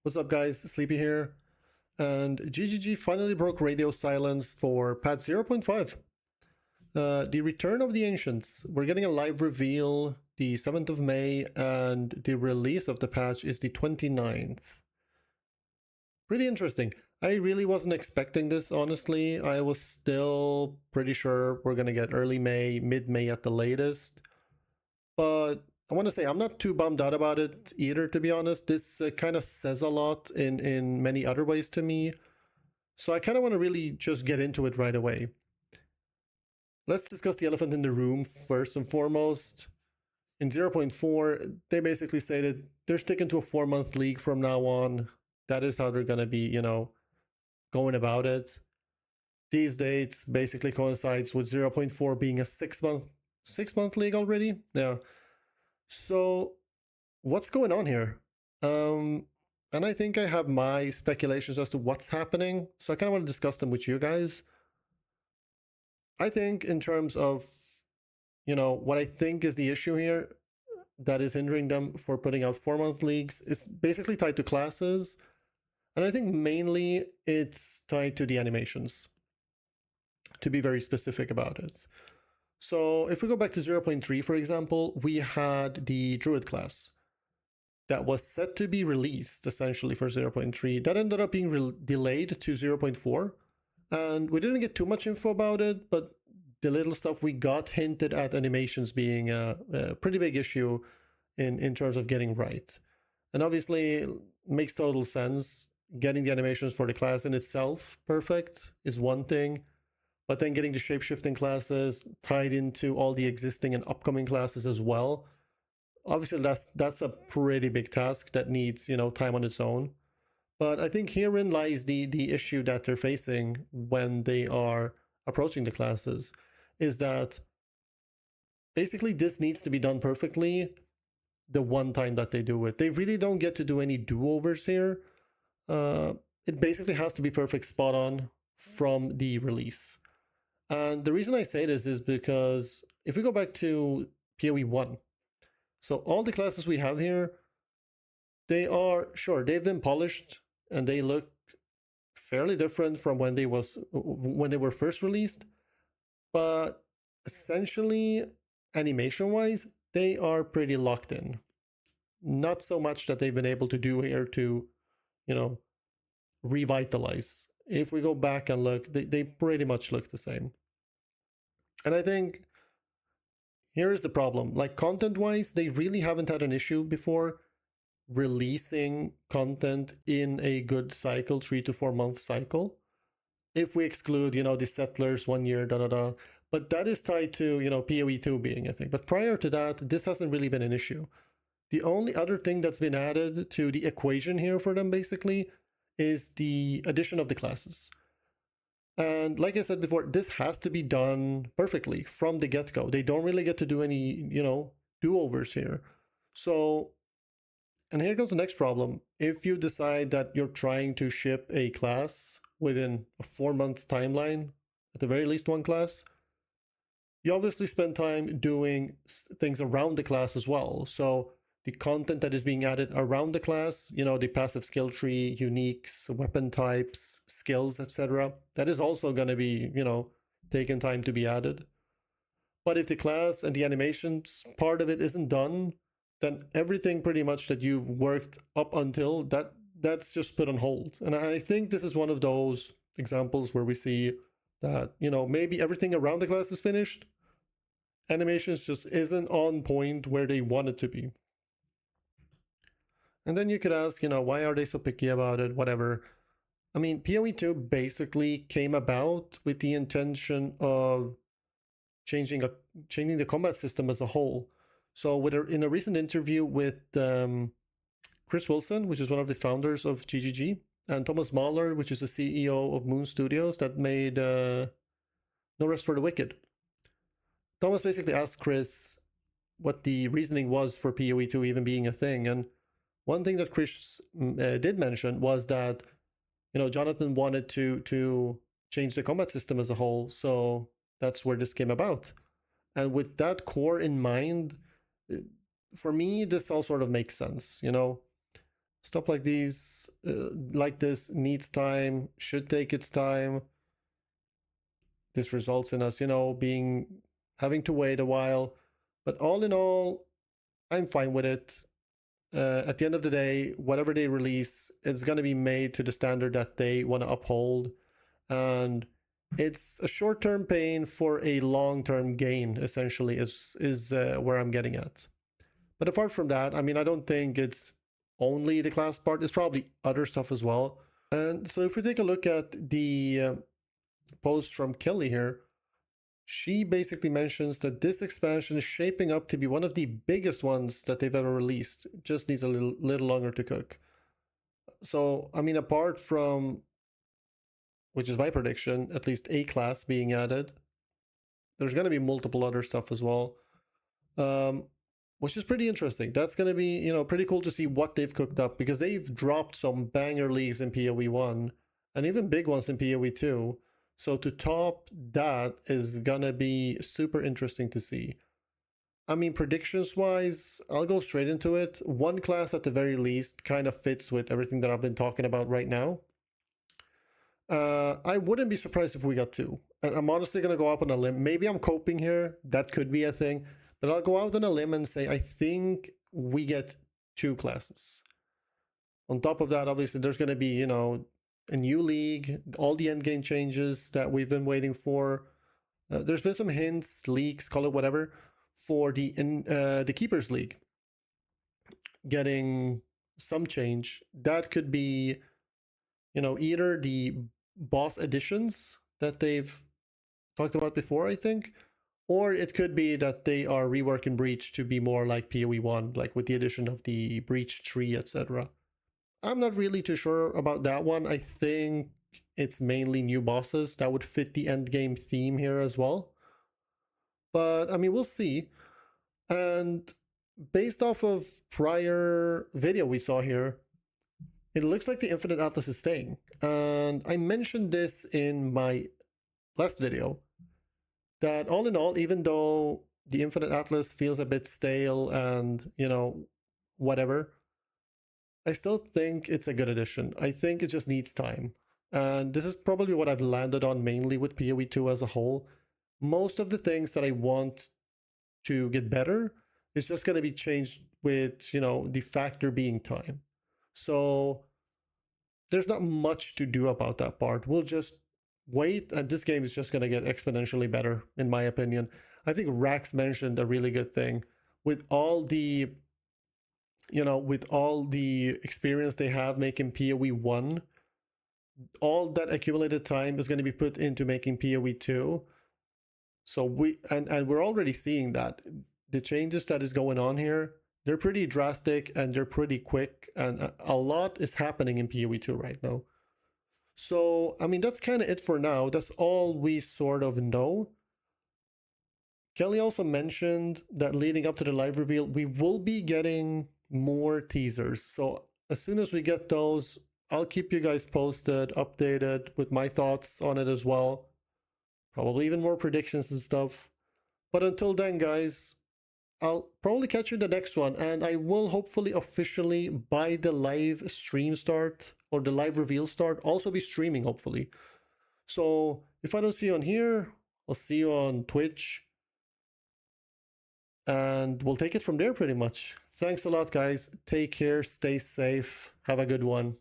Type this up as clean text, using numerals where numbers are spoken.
What's up, guys? Sleepy here. And GGG finally broke radio silence for patch 0.5. The Return of the Ancients. We're getting a live reveal the 7th of May, and the release of the patch is the 29th. Pretty interesting. I really wasn't expecting this, honestly. I was still pretty sure we're going to get early May, mid-May at the latest. But I want to say I'm not too bummed out about it either, to be honest. This kind of says a lot in many other ways to me. So I kind of want to really just get into it right away. Let's discuss the elephant in the room first and foremost. In 0.4, they basically stated they're sticking to a 4-month league from now on. That is how they're going to be, going about it. These dates basically coincides with 0.4 being a 6-month league already. Yeah. So what's going on here? And I think I have my speculations as to what's happening. So I kind of want to discuss them with you guys. I think in terms of, what I think is the issue here that is hindering them for putting out 4-month leagues is basically tied to classes. And I think mainly it's tied to the animations, to be very specific about it. So if we go back to 0.3, for example, we had the Druid class that was set to be released essentially for 0.3. That ended up being delayed to 0.4. And we didn't get too much info about it, but the little stuff we got hinted at animations being a pretty big issue in terms of getting right. And obviously, it makes total sense. Getting the animations for the class in itself perfect is one thing, but then getting the shape-shifting classes tied into all the existing and upcoming classes as well, obviously that's a pretty big task that needs, time on its own. But I think herein lies the issue that they're facing when they are approaching the classes, is that basically this needs to be done perfectly the one time that they do it. They really don't get to do any do-overs here. It basically has to be perfect spot on from the release. And the reason I say this is because if we go back to PoE 1, so all the classes we have here, they are, sure, they've been polished and they look fairly different from when they were first released, but essentially animation-wise, they are pretty locked in. Not so much that they've been able to do here to, revitalize. If we go back and look, they pretty much look the same. And I think here is the problem. Like content-wise, they really haven't had an issue before releasing content in a good cycle, 3 to 4 month cycle. If we exclude, the settlers 1 year, but that is tied to, PoE 2 being a thing. But prior to that, this hasn't really been an issue. The only other thing that's been added to the equation here for them basically is the addition of the classes. And like I said before, this has to be done perfectly from the get-go. They don't really get to do any, do-overs here. So, and here goes the next problem. If you decide that you're trying to ship a class within a 4-month timeline, at the very least one class, you obviously spend time doing things around the class as well. So the content that is being added around the class, the passive skill tree, uniques, weapon types, skills, etc., that is also going to be, taking time to be added. But if the class and the animations part of it isn't done, then everything pretty much that you've worked up until that's just put on hold. And I think this is one of those examples where we see that, maybe everything around the class is finished. Animations just isn't on point where they want it to be. And then you could ask, why are they so picky about it? Whatever. I mean, PoE 2 basically came about with the intention of changing the combat system as a whole. So in a recent interview with Chris Wilson, which is one of the founders of GGG, and Thomas Mahler, which is the CEO of Moon Studios that made No Rest for the Wicked. Thomas basically asked Chris what the reasoning was for PoE 2 even being a thing. And one thing that Chris did mention was that, Jonathan wanted to change the combat system as a whole. So that's where this came about. And with that core in mind, for me, this all sort of makes sense, Stuff like these, like this, needs time, should take its time. This results in us, having to wait a while. But all in all, I'm fine with it. At the end of the day, whatever they release, it's going to be made to the standard that they want to uphold. And it's a short-term pain for a long-term gain, essentially, is where I'm getting at. But apart from that, I mean, I don't think it's only the class part. It's probably other stuff as well. And so if we take a look at the post from Kelly here, she basically mentions that this expansion is shaping up to be one of the biggest ones that they've ever released. It just needs a little longer to cook. So, I mean, apart from, which is my prediction, at least a class being added, there's going to be multiple other stuff as well, which is pretty interesting. That's going to be, pretty cool to see what they've cooked up, because they've dropped some banger leagues in PoE 1 and even big ones in PoE 2. So to top that is gonna be super interesting to see. I mean, predictions wise, I'll go straight into it. One class at the very least kind of fits with everything that I've been talking about right now. I wouldn't be surprised if we got two. I'm honestly gonna go up on a limb. Maybe I'm coping here. That could be a thing. But I'll go out on a limb and say I think we get two classes. On top of that, obviously, there's going to be, a new league, all the endgame changes that we've been waiting for. There's been some hints, leaks, call it whatever, for the Keepers League getting some change. That could be, either the boss additions that they've talked about before, I think, or it could be that they are reworking Breach to be more like PoE 1, like with the addition of the Breach tree, etc. I'm not really too sure about that one. I think it's mainly new bosses that would fit the endgame theme here as well. But I mean, we'll see. And based off of prior video we saw here, it looks like the Infinite Atlas is staying. And I mentioned this in my last video, that all in all, even though the Infinite Atlas feels a bit stale and, whatever, I still think it's a good addition. I think it just needs time. And this is probably what I've landed on mainly with PoE 2 as a whole. Most of the things that I want to get better is just going to be changed with, the factor being time. So there's not much to do about that part. We'll just wait, and this game is just going to get exponentially better, in my opinion. I think Rax mentioned a really good thing. With all the experience they have making PoE 1, all that accumulated time is going to be put into making PoE 2. So we're already seeing that. The changes that is going on here, they're pretty drastic and they're pretty quick, and a lot is happening in PoE 2 right now. So, I mean, that's kind of it for now. That's all we sort of know. Kelly also mentioned that leading up to the live reveal, we will be getting more teasers. So as soon as we get those, I'll keep you guys posted, updated with my thoughts on it as well. Probably even more predictions and stuff. But until then, guys, I'll probably catch you in the next one, and I will hopefully officially, by the live stream start or the live reveal start, also be streaming, hopefully. So if I don't see you on here, I'll see you on Twitch, and we'll take it from there pretty much. Thanks a lot, guys. Take care, stay safe, have a good one.